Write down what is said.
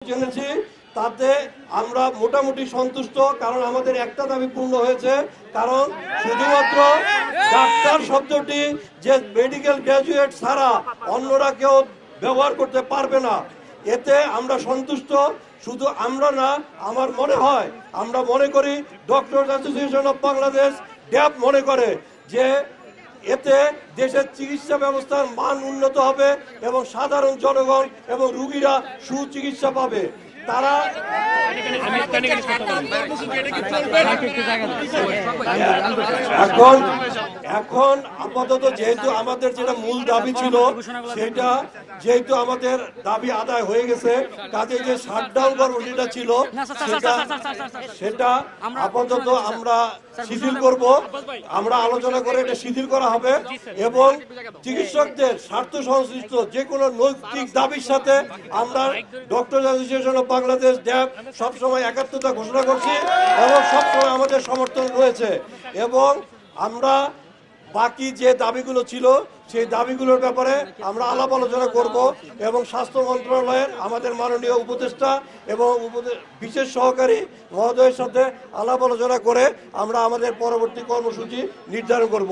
জেনেছি তাতে আমরা মোটামুটি সন্তুষ্ট, কারণ আমাদের একটা দাবি পূর্ণ হয়েছে। কারণ শুধুমাত্র ডাক্তার শব্দটি যে মেডিকেল গ্র্যাজুয়েট ছাড়া অন্যরা কেউ ব্যবহার করতে পারবে না, এতে আমরা সন্তুষ্ট। শুধু আমরা না, আমার মনে হয়, আমরা মনে করি, ডক্টরস অ্যাসোসিয়েশন অফ বাংলাদেশ ড্যাব মনে করে যে এতে দেশের চিকিৎসা ব্যবস্থার মান উন্নত হবে এবং সাধারণ জনগণ এবং রোগীরা সুচিকিৎসা পাবে। তারা এখন আপাতত যেহেতু আমাদের যেটা মূল দাবি ছিল, সেটা যেহেতু আমাদের দাবি আদায় হয়ে গেছে, কাজে যে শাটডাউন কর্মসূচিটা ছিল সেটা আপাতত আমরা শিথিল করব। আমরা আলোচনা করে এটা শিথিল করা হবে এবং চিকিৎসকদের স্বার্থ সংশ্লিষ্ট যে কোনো নৈতিক দাবির সাথে আমরা ডক্টর অ্যাসোসিয়েশন অফ বাংলাদেশ ড্যাব সবসময় একাত্মতা ঘোষণা করছি এবং সবসময় আমাদের সমর্থন রয়েছে। এবং আমরা বাকি যে দাবিগুলো ছিল সেই দাবিগুলোর ব্যাপারে আমরা আলাপ আলোচনা করব এবং স্বাস্থ্য মন্ত্রণালয়ের আমাদের মাননীয় উপদেষ্টা এবং বিশেষ সহকারী মহোদয়ের সাথে আলাপ আলোচনা করে আমরা আমাদের পরবর্তী কর্মসূচি নির্ধারণ করব।